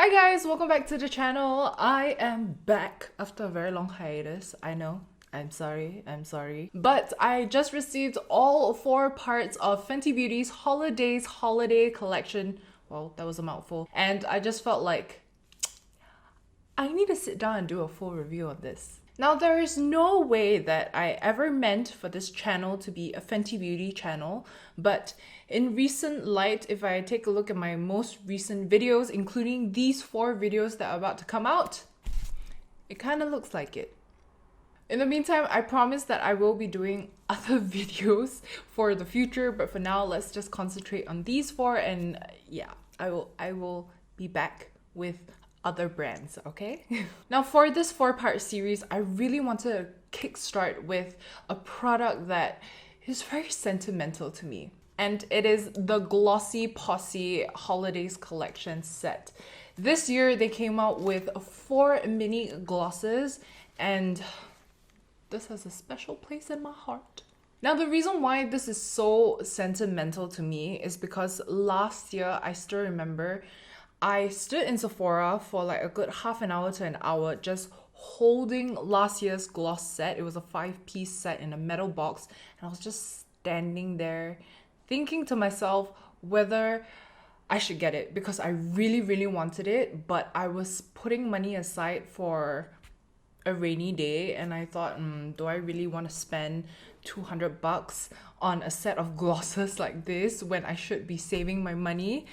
Hi guys, welcome back to the channel. I am back after a very long hiatus. I know, I'm sorry. But I just received all 4 parts of Fenty Beauty's Holo'daze Holiday collection. Well, that was a mouthful. And I just felt like I need to sit down and do a full review on this. Now, there is no way that I ever meant for this channel to be a Fenty Beauty channel, but in recent light, if I take a look at my most recent videos, including these 4 videos that are about to come out, it kind of looks like it. In the meantime, I promise that I will be doing other videos for the future, but for now, let's just concentrate on these 4, and yeah, I will be back with other brands, okay? Now for this 4-part series, I really wanted to kickstart with a product that is very sentimental to me. And it is the Glossy Posse Holo'daze collection set. This year they came out with 4 mini glosses, and this has a special place in my heart. Now, the reason why this is so sentimental to me is because last year, I still remember, I stood in Sephora for like a good half an hour to an hour just holding last year's gloss set. It was a 5-piece set in a metal box, and I was just standing there thinking to myself whether I should get it because I really wanted it, but I was putting money aside for a rainy day, and I thought, do I really want to spend $200 on a set of glosses like this when I should be saving my money?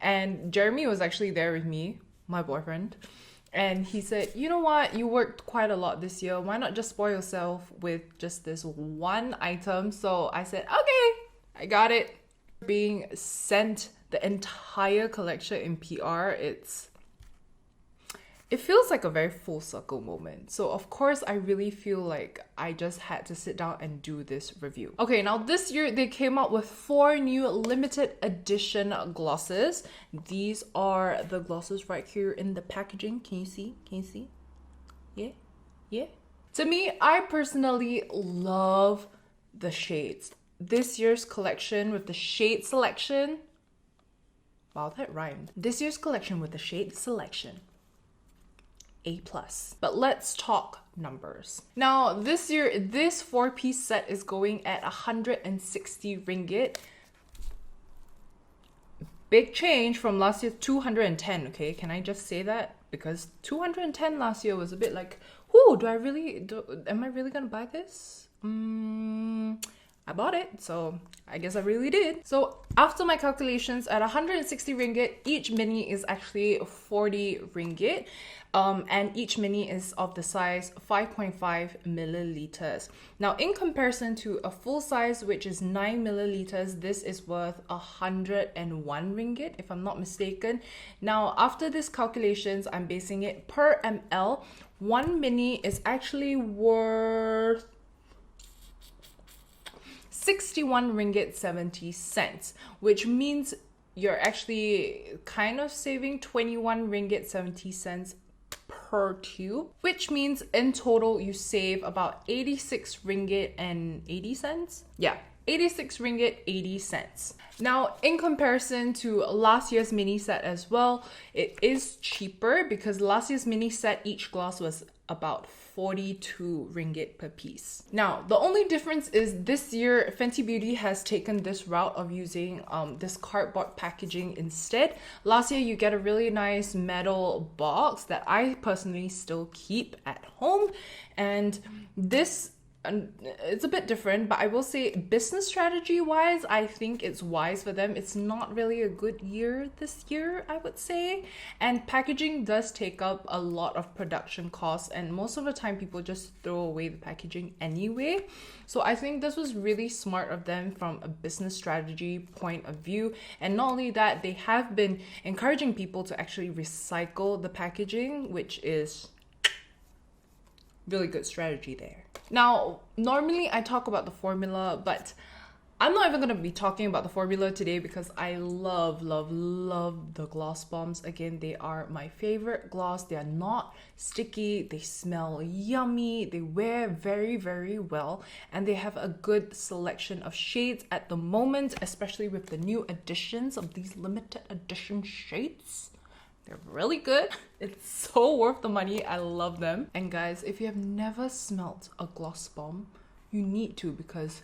And Jeremy was actually there with me, my boyfriend, and he said, you know what, you worked quite a lot this year, why not just spoil yourself with just this one item? So I said, okay, I got it. Being sent the entire collection in PR, it feels like a very full circle moment. So of course, I really feel like I just had to sit down and do this review. Okay, now this year they came out with 4 new limited edition glosses. These are the glosses right here in the packaging. Can you see? Can you see? Yeah. To me, I personally love the shades. This year's collection with the shade selection. Wow, that rhymed. This year's collection with the shade selection. A+. But let's talk numbers. Now, this year, this 4-piece set is going at 160 ringgit. Big change from last year's 210, okay? Can I just say that? Because 210 last year was a bit like, whoo, am I really gonna buy this? I bought it, so I guess I really did. So after my calculations, at 160 ringgit, each mini is actually 40 ringgit. And each mini is of the size 5.5 milliliters. Now, in comparison to a full size, which is 9 milliliters, this is worth 101 ringgit, if I'm not mistaken. Now, after these calculations, I'm basing it per ml. 1 mini is actually worth 61 ringgit 70 cents, which means you're actually kind of saving 21 ringgit 70 cents per tube, which means in total you save about 86 ringgit and 80 cents. Yeah, 86 ringgit 80 cents. Now, in comparison to last year's mini set as well, it is cheaper because last year's mini set, each gloss was about 42 ringgit per piece. Now, the only difference is this year, Fenty Beauty has taken this route of using this cardboard packaging instead. Last year, you get a really nice metal box that I personally still keep at home. And this, it's a bit different, but I will say business strategy wise, I think it's wise for them. It's not really a good year this year, I would say. And packaging does take up a lot of production costs, and most of the time people just throw away the packaging anyway. So I think this was really smart of them from a business strategy point of view. And not only that, they have been encouraging people to actually recycle the packaging, which is really good strategy there. Now, normally I talk about the formula, but I'm not even going to be talking about the formula today because I love the gloss bombs. Again, they are my favorite gloss. They are not sticky. They smell yummy. They wear very well, and they have a good selection of shades at the moment, especially with the new additions of these limited edition shades. They're really good. It's so worth the money. I love them. And guys, if you have never smelled a gloss bomb, you need to, because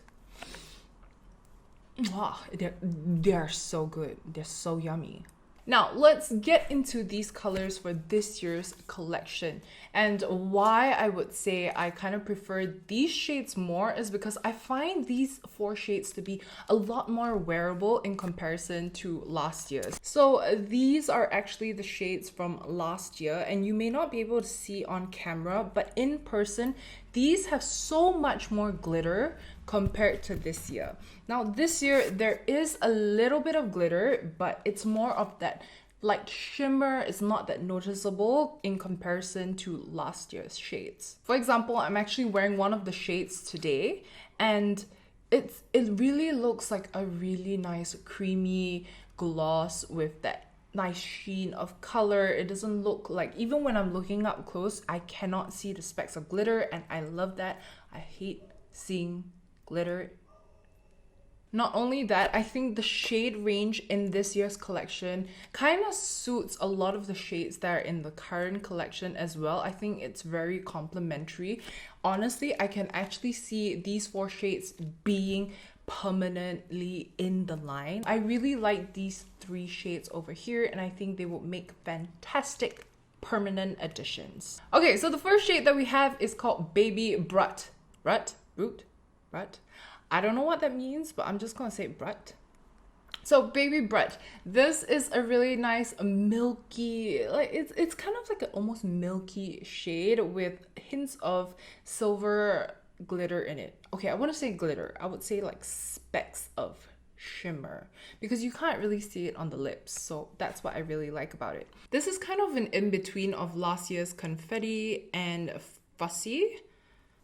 wow, they're so good. They're so yummy. Now, let's get into these colors for this year's collection. And why I would say I kind of prefer these shades more is because I find these 4 shades to be a lot more wearable in comparison to last year's. So these are actually the shades from last year, and you may not be able to see on camera, but in person, these have so much more glitter compared to this year. Now this year there is a little bit of glitter, but it's more of that light shimmer. It's not that noticeable in comparison to last year's shades. For example, I'm actually wearing one of the shades today, and it really looks like a really nice creamy gloss with that nice sheen of color. It doesn't look like, even when I'm looking up close, I cannot see the specks of glitter, and I love that. I hate seeing glitter. Not only that, I think the shade range in this year's collection kind of suits a lot of the shades that are in the current collection as well. I think it's very complementary. Honestly, I can actually see these 4 shades being permanently in the line. I really like these 3 shades over here, and I think they will make fantastic permanent additions. Okay, so the first shade that we have is called Baby Brut. Brut? I don't know what that means, but I'm just gonna say Brut. So Baby Brut, this is a really nice milky, like it's kind of like an almost milky shade with hints of silver glitter in it. Okay, I want to say glitter. I would say like specks of shimmer, because you can't really see it on the lips, so that's what I really like about it. This is kind of an in-between of last year's Confetti and Fussy.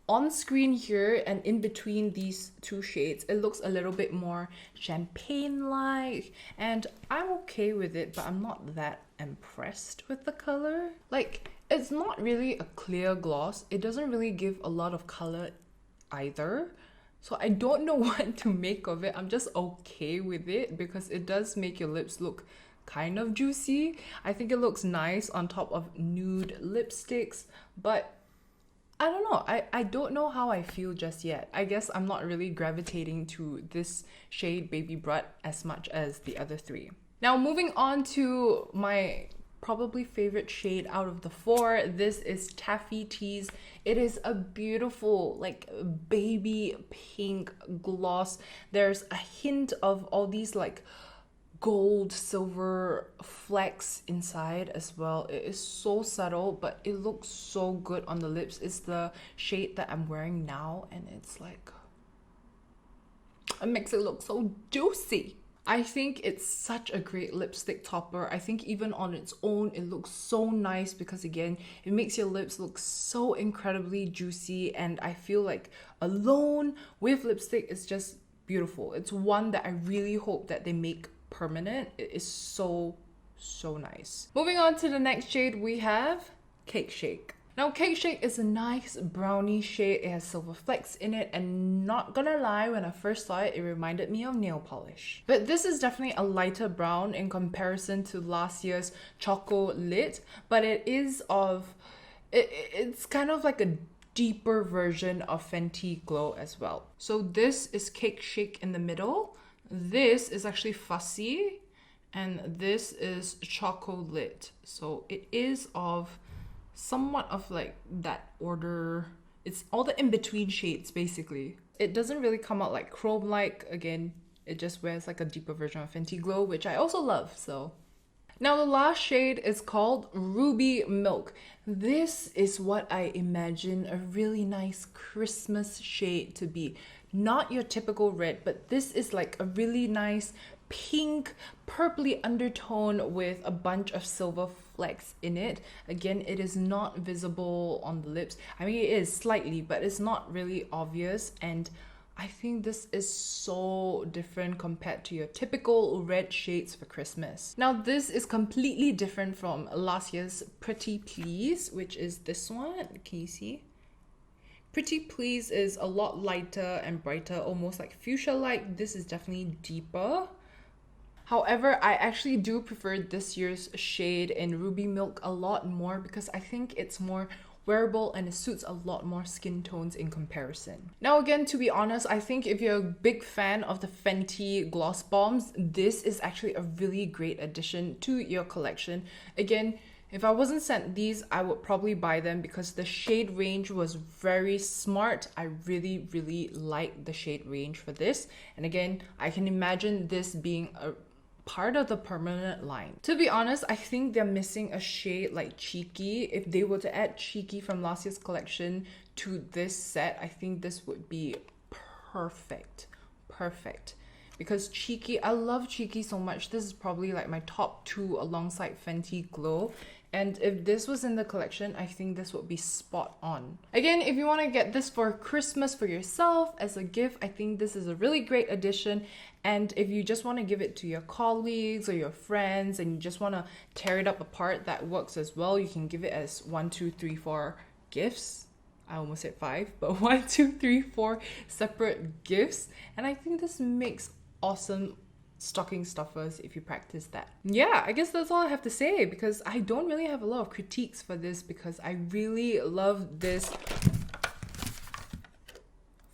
On screen here and in between these 2 shades, it looks a little bit more champagne-like, and I'm okay with it, but I'm not that impressed with the color. Like, it's not really a clear gloss. It doesn't really give a lot of color either. So I don't know what to make of it. I'm just okay with it because it does make your lips look kind of juicy. I think it looks nice on top of nude lipsticks, but I don't know. I don't know how I feel just yet. I guess I'm not really gravitating to this shade Baby Brut as much as the other 3. Now moving on to my probably favorite shade out of the 4. This is Taffy Tease. It is a beautiful like baby pink gloss. There's a hint of all these like gold silver flecks inside as well. It is so subtle, but it looks so good on the lips. It's the shade that I'm wearing now, and it's like, it makes it look so juicy. I think it's such a great lipstick topper. I think even on its own, it looks so nice because again, it makes your lips look so incredibly juicy, and I feel like alone with lipstick is just beautiful. It's one that I really hope that they make permanent. It is so nice. Moving on to the next shade, we have Cake Shake. Now Cake Shake is a nice brownie shade. It has silver flecks in it, and not gonna lie, when I first saw it, it reminded me of nail polish. But this is definitely a lighter brown in comparison to last year's Choco Lit, but it's kind of like a deeper version of Fenty Glow as well. So this is Cake Shake in the middle. This is actually Fussy, and this is Choco Lit. So it is of somewhat of like that order. It's all the in-between shades basically. It doesn't really come out like chrome-like. Again, it just wears like a deeper version of Fenty Glow, which I also love. So now the last shade is called Ruby Milk. This is what I imagine a really nice Christmas shade to be. Not your typical red, but this is like a really nice pink, purpley undertone with a bunch of silver flecks in it. Again, it is not visible on the lips. I mean, it is slightly, but it's not really obvious. And I think this is so different compared to your typical red shades for Christmas. Now, this is completely different from last year's Pretty Please, which is this one. Can you see? Pretty Please is a lot lighter and brighter, almost like fuchsia-like. This is definitely deeper. However, I actually do prefer this year's shade in Ruby Milk a lot more because I think it's more wearable and it suits a lot more skin tones in comparison. Now again, to be honest, I think if you're a big fan of the Fenty gloss bombs, this is actually a really great addition to your collection. Again, if I wasn't sent these, I would probably buy them because the shade range was very smart. I really like the shade range for this. And again, I can imagine this being a part of the permanent line. To be honest, I think they're missing a shade like Cheeky. If they were to add Cheeky from last year's collection to this set, I think this would be perfect. Because Cheeky, I love Cheeky so much. This is probably like my top 2 alongside Fenty Glow. And if this was in the collection, I think this would be spot on. Again, if you want to get this for Christmas for yourself as a gift, I think this is a really great addition. And if you just want to give it to your colleagues or your friends and you just want to tear it up apart, that works as well. You can give it as 1, 2, 3, 4 gifts. I almost said 5, but 1, 2, 3, 4 separate gifts. And I think this makes awesome stocking stuffers if you practice that. Yeah, I guess that's all I have to say because I don't really have a lot of critiques for this because I really love this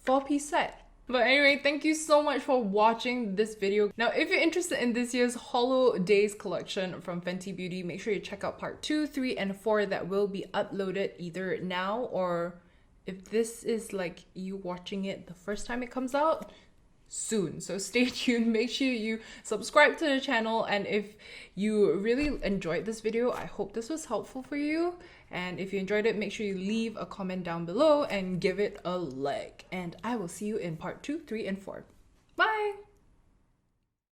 4-piece set. But anyway, thank you so much for watching this video. Now, if you're interested in this year's Holo'daze collection from Fenty Beauty, make sure you check out part 2, 3, and 4 that will be uploaded either now or if this is like you watching it the first time it comes out, soon. So stay tuned, make sure you subscribe to the channel, and if you really enjoyed this video, I hope this was helpful for you. And if you enjoyed it, make sure you leave a comment down below and give it a like. And I will see you in part 2, 3, and 4. Bye!